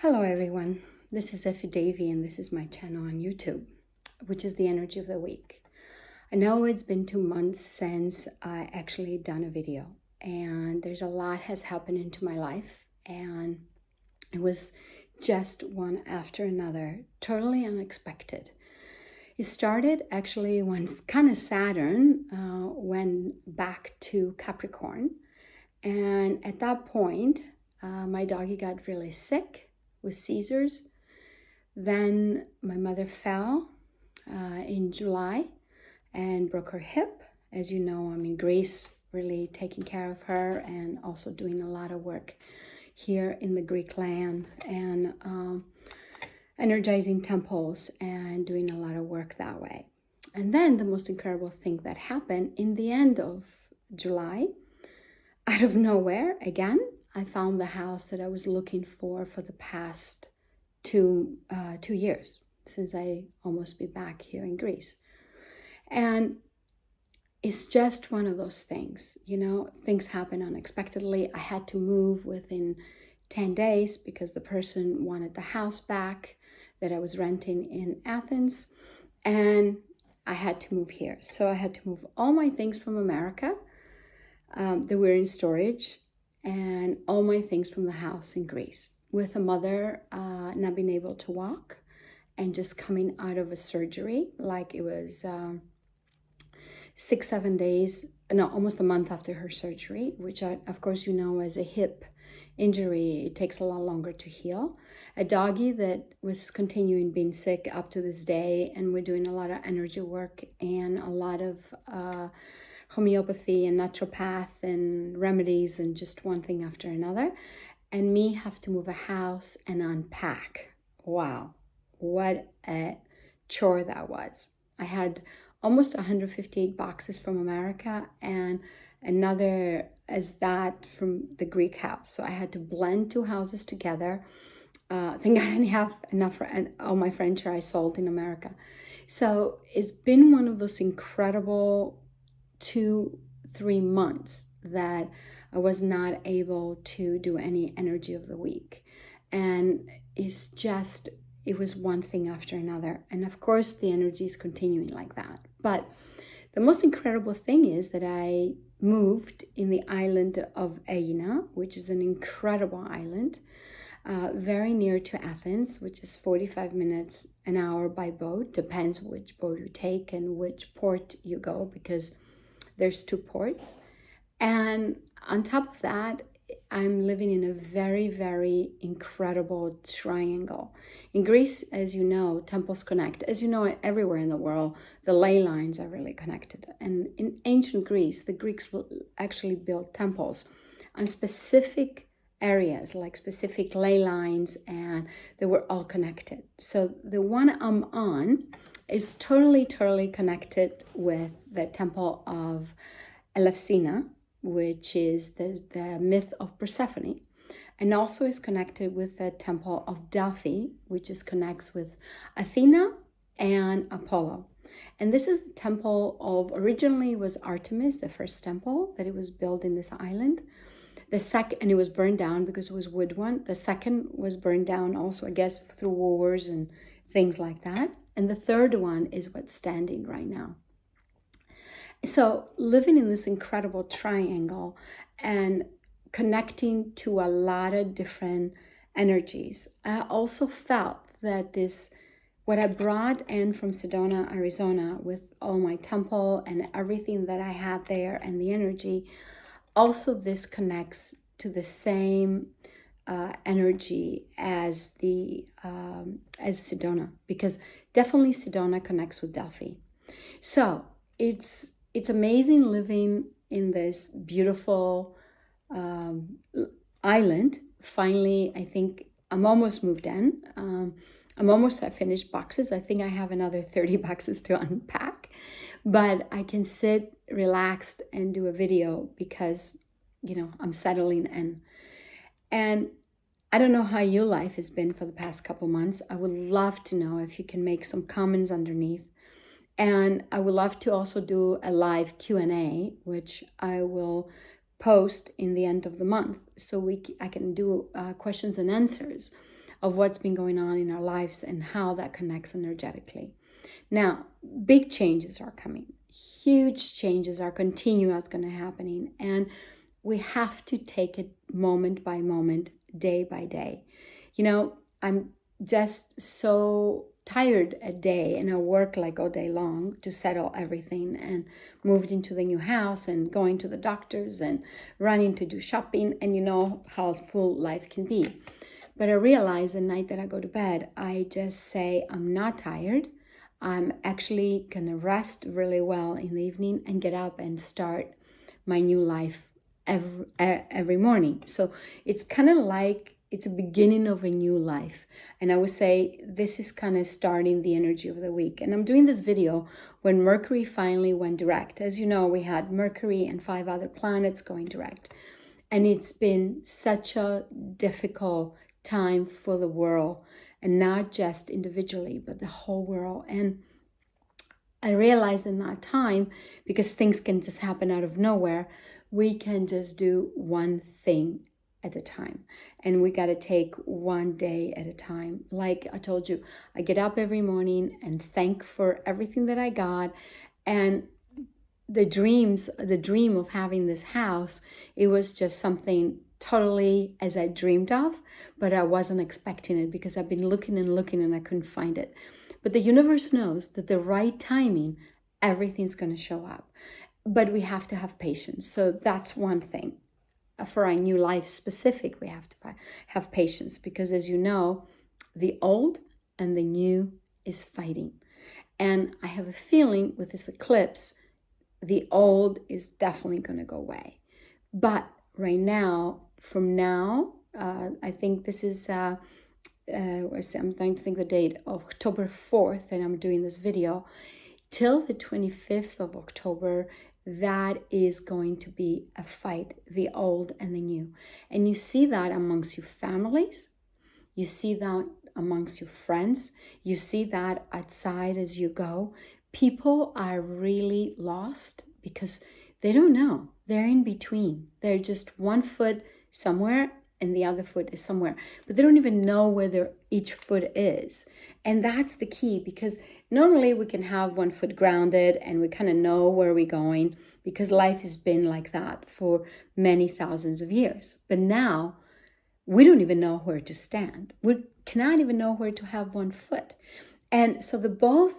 Hello everyone, this is Effie Davy and this is my channel on YouTube, which is the energy of the week. I know it's been 2 months since I actually done a video and there's a lot has happened into my life and it was just one after another, totally unexpected. It started actually when kind of Saturn went back to Capricorn, and at that point my doggy got really sick with seizures. Then my mother fell in July and broke her hip. As you know, I'm in Greece, really taking care of her and also doing a lot of work here in the Greek land and energizing temples and doing a lot of work that way. And then the most incredible thing that happened in the end of July, out of nowhere, again, I found the house that I was looking for the past 2 years, since I almost be back here in Greece. And it's just one of those things, things happen unexpectedly. I had to move within 10 days because the person wanted the house back that I was renting in Athens, and I had to move here. So I had to move all my things from America that were in storage and all my things from the house in Greece, with a mother not being able to walk and just coming out of a surgery. Like it was 6-7 days, no, almost a month after her surgery, which of course, as a hip injury, it takes a lot longer to heal. A doggy that was continuing being sick up to this day, and we're doing a lot of energy work and a lot of homeopathy and naturopath and remedies and just one thing after another. And me have to move a house and unpack. Wow, what a chore that was. I had almost 158 boxes from America and another as that from the Greek house. So I had to blend two houses together. Thank God I didn't have enough for all my furniture I sold in America. So it's been one of those incredible 2-3 months that I was not able to do any energy of the week. And it was one thing after another. And of course, the energy is continuing like that. But the most incredible thing is that I moved in the island of Aegina, which is an incredible island, very near to Athens, which is 45 minutes, an hour by boat. Depends which boat you take and which port you go, because there's 2 ports. And on top of that, I'm living in a very, very incredible triangle. In Greece, as you know, temples connect. As you know, everywhere in the world, the ley lines are really connected. And in ancient Greece, the Greeks actually built temples on specific areas, like specific ley lines, and they were all connected. So the one I'm on is totally, totally connected with the temple of Elefsina, which is the myth of Persephone, and also is connected with the temple of Delphi, which connects with Athena and Apollo. And this is the temple of, originally was Artemis, the first temple that it was built in this island. The second, and it was burned down because it was wood one. The second was burned down also, I guess, through wars and things like that. And the third one is what's standing right now. So living in this incredible triangle and connecting to a lot of different energies, I also felt that what I brought in from Sedona, Arizona, with all my temple and everything that I had there and the energy, also this connects to the same energy as as Sedona, because definitely Sedona connects with Delphi. So it's amazing living in this beautiful island. Finally, I think I'm almost moved in. I'm almost at finished boxes. I think I have another 30 boxes to unpack, but I can sit relaxed and do a video because, I'm settling in. And I don't know how your life has been for the past couple months. I would love to know if you can make some comments underneath. And I would love to also do a live Q&A, which I will post in the end of the month, so I can do questions and answers of what's been going on in our lives and how that connects energetically. Now, big changes are coming. Huge changes are continuous going to happening, and we have to take it moment by moment, day by day. I'm just so tired a day, and I work like all day long to settle everything, and moved into the new house and going to the doctors and running to do shopping, and you know how full life can be. But I realize the night that I go to bed, I just say, I'm not tired. I'm actually gonna rest really well in the evening and get up and start my new life every morning. So it's kind of like it's a beginning of a new life. And I would say this is kind of starting the energy of the week. And I'm doing this video when Mercury finally went direct. As you know, we had Mercury and 5 other planets going direct. And it's been such a difficult time for the world, and not just individually, but the whole world. And I realized in that time, because things can just happen out of nowhere, we can just do one thing at a time. And we got to take one day at a time. Like I told you, I get up every morning and thank for everything that I got. And the dream of having this house, it was just something totally as I dreamed of, but I wasn't expecting it because I've been looking and I couldn't find it. But the universe knows that the right timing, everything's going to show up. But we have to have patience. So that's one thing. For our new life specific, we have to have patience, because as you know, the old and the new is fighting. And I have a feeling with this eclipse, the old is definitely going to go away. But right now, from now, I think this is, I'm trying to think the date, October 4th, and I'm doing this video, till the 25th of October, that is going to be a fight, the old and the new. And you see that amongst your families, you see that amongst your friends, you see that outside as you go. People are really lost because they don't know. They're in between. They're just one foot somewhere and the other foot is somewhere, but they don't even know where each foot is. And that's the key, because normally we can have one foot grounded and we kind of know where we're going, because life has been like that for many thousands of years. But now we don't even know where to stand. We cannot even know where to have one foot. And so the both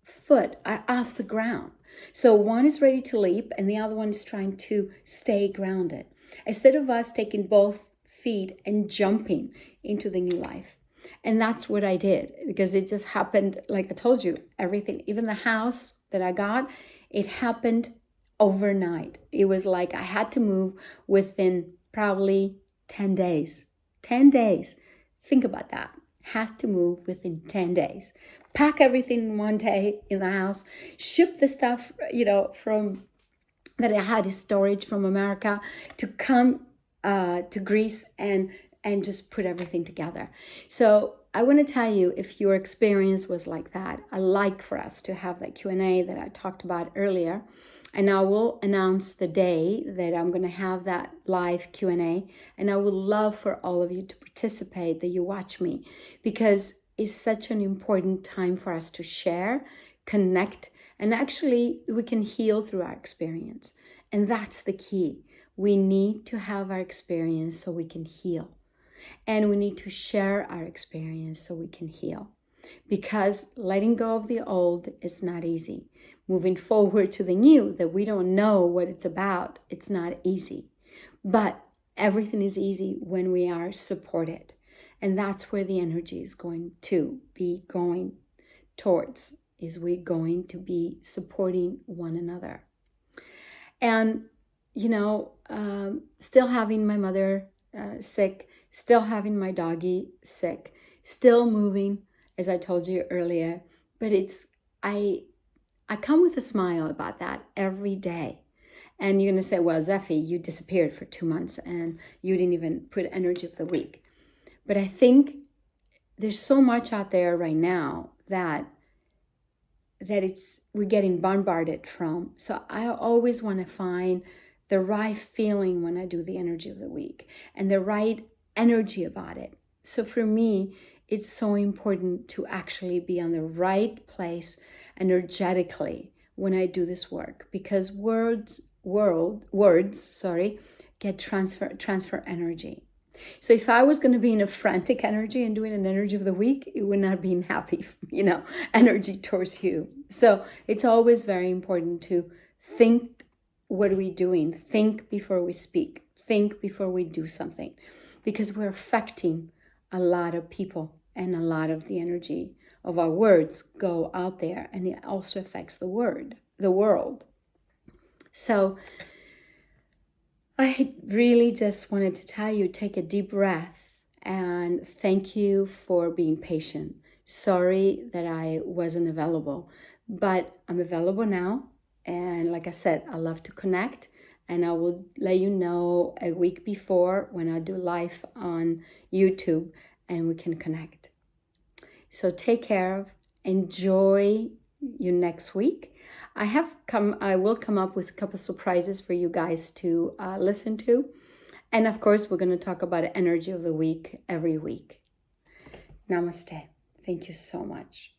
foot are off the ground. So one is ready to leap and the other one is trying to stay grounded. Instead of us taking both feet and jumping into the new life. And that's what I did, because it just happened, like I told you, everything, even the house that I got, it happened overnight. It was like I had to move within probably 10 days. 10 days. Think about that. Had to move within 10 days. Pack everything in one day in the house, ship the stuff, from that I had in storage from America to come to Greece and just put everything together. So I want to tell you, if your experience was like that, I like for us to have that Q&A that I talked about earlier. And I will announce the day that I'm going to have that live Q&A. And I would love for all of you to participate, that you watch me, because it's such an important time for us to share, connect, and actually we can heal through our experience. And that's the key. We need to have our experience so we can heal. And we need to share our experience so we can heal. Because letting go of the old is not easy. Moving forward to the new that we don't know what it's about, it's not easy. But everything is easy when we are supported. And that's where the energy is going to be going towards, is we going to be supporting one another. And, still having my mother sick, still having my doggy sick, still moving, as I told you earlier. But I come with a smile about that every day. And you're going to say, well, Zephy, you disappeared for 2 months and you didn't even put energy of the week. But I think there's so much out there right now that we're getting bombarded from. So I always want to find the right feeling when I do the energy of the week and the right energy about it. So for me, it's so important to actually be on the right place energetically when I do this work, because words, get transfer energy. So if I was going to be in a frantic energy and doing an energy of the week, it would not be in happy, energy towards you. So it's always very important to think, what are we doing? Think before we speak. Think before we do something, because we're affecting a lot of people, and a lot of the energy of our words go out there, and it also affects the world. So I really just wanted to tell you, take a deep breath, and thank you for being patient. Sorry that I wasn't available, but I'm available now. And like I said, I love to connect, and I will let you know a week before when I do live on YouTube and we can connect. So take care, enjoy you next week. I will come up with a couple surprises for you guys to listen to. And of course, we're going to talk about energy of the week every week. Namaste. Thank you so much.